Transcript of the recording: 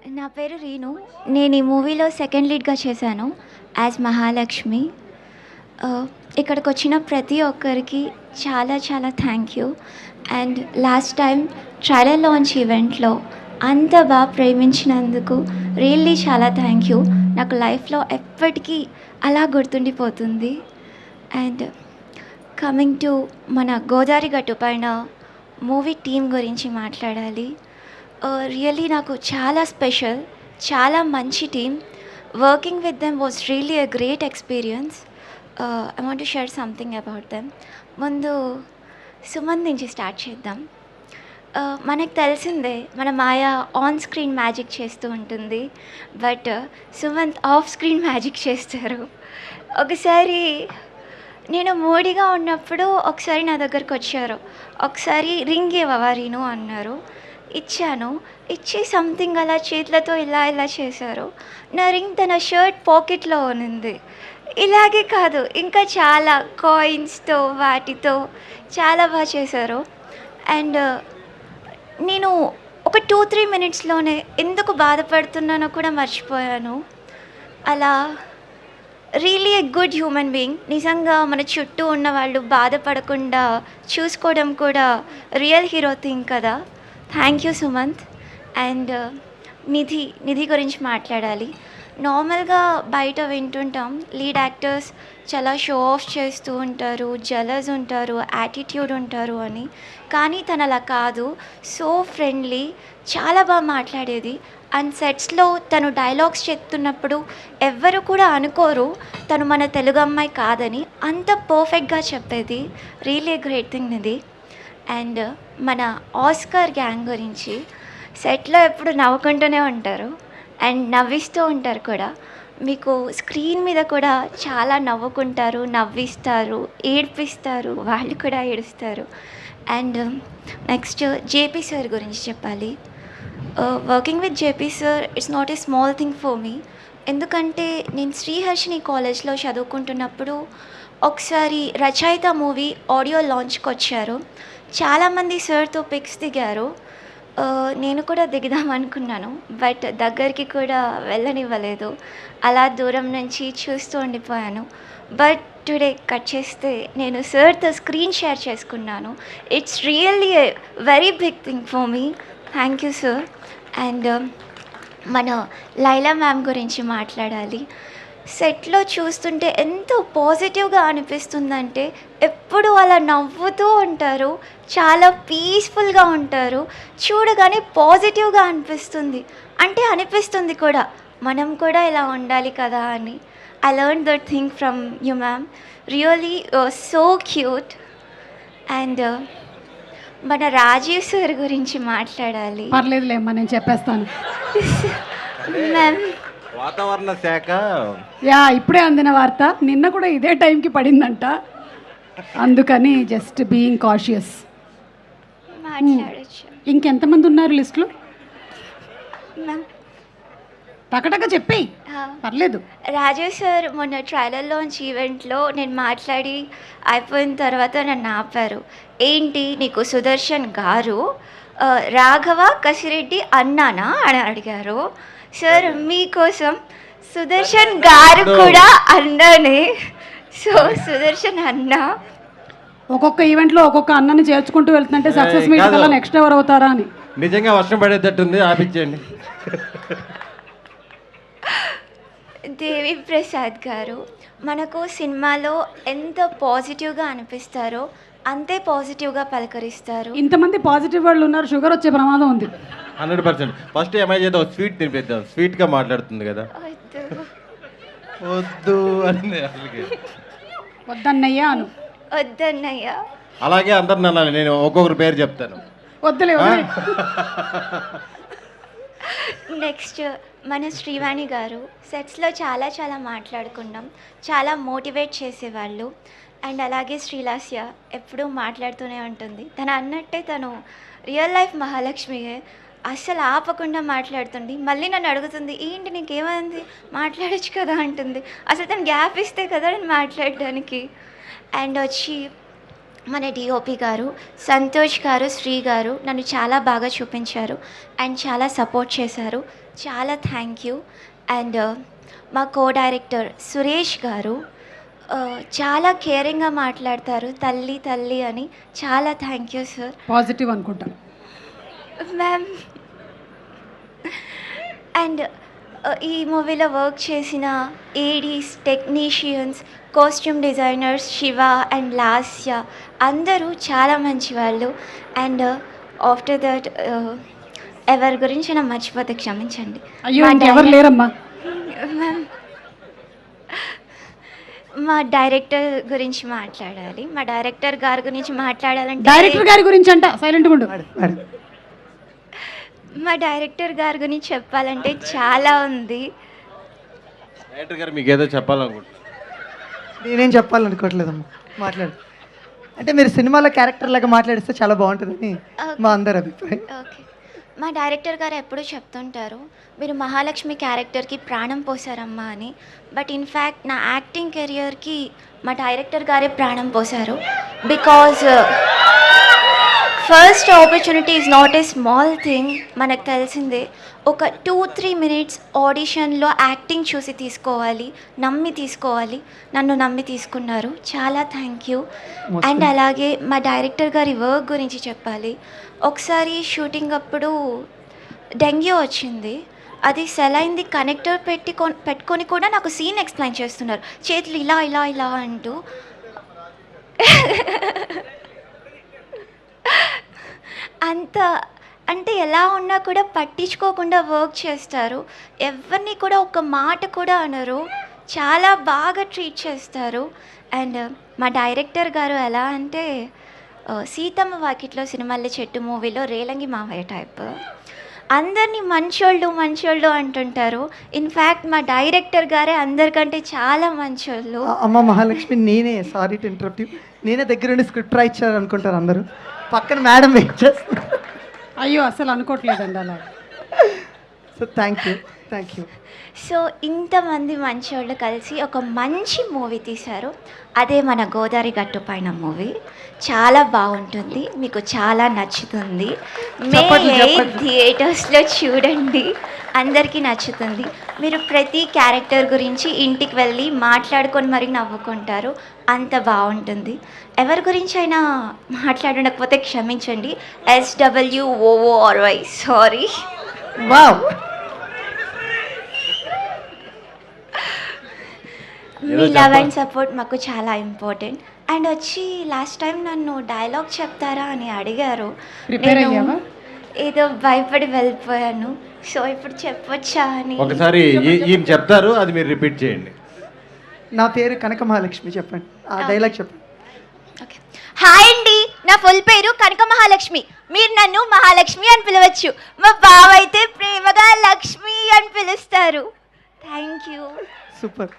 నా పేరు రీను. నేను ఈ మూవీలో సెకండ్ లీడ్‌గా చేశాను యాజ్ మహాలక్ష్మి. ఆహ్, ఇక్కడికొచ్చిన ప్రతి ఒక్కరికి చాలా చాలా thank you. And last time trailer launch ఈవెంట్‌లో అంత ప్రేమించినందుకు రియల్లీ చాలా థ్యాంక్ యూ. నాకు లైఫ్‌లో ఎప్పటికీ అలా గుర్తుండిపోతుంది. అండ్ కమింగ్ టు మన గోదావరి గట్టు పైన మూవీ టీమ్ గురించి మాట్లాడాలి. రియల్లీ నాకు చాలా స్పెషల్, చాలా మంచి team. Working with them was really a great experience. I want to share something about them. ముందు సుమంత్ నుంచి స్టార్ట్ చేద్దాం. మనకు తెలిసిందే మన మాయ ఆన్ స్క్రీన్ మ్యాజిక్ చేస్తూ ఉంటుంది, but Sumanth off screen magic చేస్తారు. ఒకసారి నేను మూడీగా ఉన్నప్పుడు ఒకసారి నా దగ్గరకు వచ్చారు. ఒకసారి రింగ్ ఇవ్వవా రీను అన్నారు. ఇచ్చాను. ఇచ్చి సంథింగ్ అలా చేతులతో ఇలా ఇలా చేశారు. నా రింగ్ తన షర్ట్ పాకెట్లో ఉన్నింది. ఇలాగే కాదు, ఇంకా చాలా కాయిన్స్‌తో వాటితో చాలా చేశారు. అండ్ నేను ఒక 2-3 మినిట్స్‌లోనే ఎందుకు బాధపడుతున్నానో కూడా మర్చిపోయాను. అలా really a good human being. నిజంగా మన చుట్టూ ఉన్న వాళ్ళు బాధపడకుండా చూసుకోవడం కూడా రియల్ హీరో థింగ్ కదా. Thank you Sumanth. అండ్ నిధి గురించి మాట్లాడాలి. నార్మల్గా బయట వింటుంటాం లీడ్ యాక్టర్స్ చాలా షో ఆఫ్ చేస్తూ ఉంటారు, జలస్ ఉంటారు, యాటిట్యూడ్ ఉంటారు అని. కానీ తను అలా కాదు. సో ఫ్రెండ్లీ, చాలా బాగా మాట్లాడేది. అండ్ సెట్స్లో తను డైలాగ్స్ చెప్తున్నప్పుడు ఎవ్వరు కూడా అనుకోరు తను మన తెలుగు అమ్మాయి కాదని. అంత పర్ఫెక్ట్గా చెప్పేది. రియల్లీ గ్రేట్ థింగ్ ఇది. అండ్ మన ఆస్కార్ గ్యాంగ్ గురించి, సెట్లో ఎప్పుడు నవ్వుకుంటూనే ఉంటారు అండ్ నవ్విస్తూ ఉంటారు కూడా. మీకు స్క్రీన్ మీద కూడా చాలా నవ్వుకుంటారు, నవ్విస్తారు, ఏడిపిస్తారు, వాళ్ళు కూడా ఏడుస్తారు. అండ్ నెక్స్ట్ జేపీ సార్ గురించి చెప్పాలి. Working with JP sir it's not a small thing for మీ. ఎందుకంటే నేను శ్రీహర్షిని కాలేజ్లో చదువుకుంటున్నప్పుడు ఒకసారి రచయిత మూవీ ఆడియో లాంచ్కి వచ్చారు. చాలామంది సార్తో పిక్స్ దిగారు. నేను కూడా దిగుదాం అనుకున్నాను, బట్ దగ్గరికి కూడా వెళ్ళనివ్వలేదు. అలా దూరం నుంచి చూస్తూ ఉండిపోయాను. బట్ టుడే కట్ చేస్తే నేను సార్తో స్క్రీన్ షేర్ చేసుకున్నాను. It's really a very big thing for me. Thank you sir. And మన లైలా మ్యామ్ గురించి మాట్లాడాలి. సెట్లో చూస్తుంటే ఎంతో పాజిటివ్గా అనిపిస్తుందంటే, ఎప్పుడు అలా నవ్వుతూ ఉంటారు, చాలా పీస్ఫుల్గా ఉంటారు. చూడగానే పాజిటివ్గా అనిపిస్తుంది. అంటే అనిపిస్తుంది కూడా మనం కూడా ఇలా ఉండాలి కదా అని. I learn that thing from you ma'am. Really so cute. And మన రాజీవ్ సార్ గురించి మాట్లాడాలి. పర్లేదులేమ్మా, నేను చెప్పేస్తాను. మ్యామ్ వాతావరణ శాఖ ఇప్పుడే అందిన వార్త, నిన్న కూడా ఇదే టైంకి పడిందంట. అందుకని జస్ట్ బీయింగ్ కాషియస్. మాట్లాడచ్చు ఇంకెంతమంది ఉన్నారు లిస్టులో? మ్యామ్. టకటక చెప్పేయి, పర్లేదు. రాజు సార్ మొన్న ట్రైలర్ లాంచ్ ఈవెంట్లో నేను మాట్లాడి అయిపోయిన తర్వాత నన్ను ఆపారు. ఏంటి నీకు సుదర్శన్ గారు రాఘవ కసిరెడ్డి అన్నానా అని అడిగారు. సార్ మీకోసం సుదర్శన్ గారు కూడా అన్నానే. సో సుదర్శన్ అన్న ఒక్కొక్క ఈవెంట్లో ఒక్కొక్క అన్నని చేర్చుకుంటూ వెళ్తుంటే సక్సెస్ మీట్ కల్లా నెక్స్ట్ ఎవరు అవుతారా అని. నిజంగా వర్షం పడేటట్టుంది, ఆపించండి. దేవి ప్రసాద్ గారు మనకు సినిమాలో ఎంత పాజిటివ్గా అనిపిస్తారో అంతే పాజిటివ్గా పలకరిస్తారు. ఇంతమంది పాజిటివ్ వాళ్ళు ఉన్నారు, షుగర్ వచ్చే ప్రమాదం ఉంది. 100%. ఫస్ట్ ఏమై చేద్దాం, స్వీట్ తినిపిద్దాం. స్వీట్గా మాట్లాడుతుంది కదా. వద్దు అని అసలుకి వద్దన్నయ్యా అను. వద్దన్నయ్య. అలాగే అందరు నన్ను, నేను ఒక్కొక్కరి పేరు చెప్తాను. వద్దులే. నెక్స్ట్ మన శ్రీవాణి గారు సెట్స్లో చాలా చాలా మాట్లాడుకున్నాం, చాలా మోటివేట్ చేసేవాళ్ళు. అండ్ అలాగే శ్రీలాస్య ఎప్పుడూ మాట్లాడుతూనే ఉంటుంది. తను అన్నట్టే తను రియల్ లైఫ్ మహాలక్ష్మియే. అస్సలు ఆపకుండా మాట్లాడుతుంది. మళ్ళీ నన్ను అడుగుతుంది, ఏంటి నీకేమైంది, మాట్లాడచ్చు కదా అంటుంది. అసలు తను గ్యాప్ ఇస్తే కదా నేను మాట్లాడడానికి. అండ్ వచ్చి మన డిఓపి గారు, సంతోష్ గారు, శ్రీ గారు నన్ను చాలా బాగా చూపించారు అండ్ చాలా సపోర్ట్ చేశారు. చాలా థ్యాంక్ యూ. అండ్ మా కో డైరెక్టర్ సురేష్ గారు చాలా కేరింగ్గా మాట్లాడతారు, తల్లి తల్లి అని. చాలా థ్యాంక్ యూ సార్. పాజిటివ్ అనుకుంటా. మ్యామ్ అండ్ ఈ మూవీలో వర్క్ చేసిన Aedes, technicians, costume designers Shiva and Lasya అందరూ చాలా మంచి వాళ్ళు. అండ్ ఆఫ్టర్ దట్ ఎవరి గురించి నా మర్చిపోతే క్షమించండి. అయ్యో మా ఇంకెవరు లేరమ్మా. మ్యామ్ మా డైరెక్టర్ గురించి మాట్లాడాలి. మా డైరెక్టర్ గారి గురించి మాట్లాడాలంటే డైరెక్టర్ గారి గురించి అంట సైలెంట్గా ఉండు. మా డైరెక్టర్ గారి గురించి చెప్పాలంటే చాలా ఉంది. డైరెక్టర్ గారు మీకు ఏదో చెప్పాలనుకుంటున్నారు. నేనేం చెప్పాలనుకోవట్లేదమ్మా, మాట్లాడు. అంటే మీరు సినిమాలో క్యారెక్టర్ లాగా మాట్లాడిస్తే చాలా బాగుంటుందని మా అందరి అభిప్రాయం. ఓకే. మా డైరెక్టర్ గారు ఎప్పుడూ చెప్తుంటారు, మీరు మహాలక్ష్మి క్యారెక్టర్కి ప్రాణం పోసారమ్మా అని. బట్ ఇన్ఫ్యాక్ట్ నా యాక్టింగ్ కెరియర్కి మా డైరెక్టర్ గారే ప్రాణం పోసారు. Because first opportunity is not a small thing. మనకు తెలిసిందే, ఒక 2-3 మినిట్స్ ఆడిషన్లో యాక్టింగ్ చూసి తీసుకోవాలి, నమ్మి తీసుకోవాలి. నన్ను నమ్మి తీసుకున్నారు. చాలా థ్యాంక్ యూ. అండ్ అలాగే మా డైరెక్టర్ గారి వర్క్ గురించి చెప్పాలి. ఒకసారి షూటింగ్ అప్పుడు డెంగ్యూ వచ్చింది. అది సెలైన్ది కనెక్టర్ పెట్టుకొని కూడా నాకు సీన్ ఎక్స్ప్లెయిన్ చేస్తున్నారు, చేతులు ఇలా ఇలా ఇలా అంటూ. అంత అంటే ఎలా ఉన్నా కూడా పట్టించుకోకుండా వర్క్ చేస్తారు. ఎవరిని కూడా ఒక మాట కూడా అనరు. చాలా బాగా ట్రీట్ చేస్తారు. అండ్ మా డైరెక్టర్ గారు ఎలా అంటే సీతమ్మ వాకిట్లో సినిమాల చెట్టు మూవీలో రేలంగి మావయ్య టైప్. అందరినీ మంచోళ్ళు మంచోళ్ళు అంటుంటారు. ఇన్ఫ్యాక్ట్ మా డైరెక్టర్ గారే అందరికంటే చాలా మంచోళ్ళు. అమ్మ మహాలక్ష్మి, నేనే సారీ టు ఇంటరప్ట్ యూ, నేనే దగ్గరుండి స్క్రిప్ట్ రాయించారు అనుకుంటారు అందరూ. పక్కన మేడం వెయిట్ చేస్తారు. అయ్యో అసలు అనుకోవట్లేదండి అలా. So thank you. సో ఇంతమంది మంచోళ్ళు కలిసి ఒక మంచి మూవీ తీశారు. అదే మన గోదావరి గట్టు పైన మూవీ. చాలా బాగుంటుంది, మీకు చాలా నచ్చుతుంది. మే 8 థియేటర్స్లో చూడండి, అందరికీ నచ్చుతుంది. మీరు ప్రతి క్యారెక్టర్ గురించి ఇంటికి వెళ్ళి మాట్లాడుకొని మరీ నవ్వుకుంటారు. అంత బాగుంటుంది. ఎవరి గురించి అయినా మాట్లాడకపోతే క్షమించండి. SWOORY sorry. Wow, me love and support మాకు చాలా ఇంపార్టెంట్. అండ్ వచ్చి లాస్ట్ టైం నన్ను డైలాగ్ చెప్తారా అని అడిగారు. ప్రిపేర్ అయ్యావా? ఏదో భయపడి వెళ్ళిపోయాను. సో ఇప్పుడు చెప్పొచ్చా అని. ఒకసారి ఈయన చెప్తారు, అది మీరు రిపీట్ చేయండి. నా పేరు కనక మహాలక్ష్మి, చెప్పండి ఆ డైలాగ్ చెప్పండి. ఓకే. హాయ్ అండి, నా ఫుల్ పేరు కనక మహాలక్ష్మి. మీరు నన్ను మహాలక్ష్మి అని పిలవచ్చు. మా బావ అయితే ప్రేమగా లక్ష్మి అని పిలుస్తారు. Thank you. సూపర్.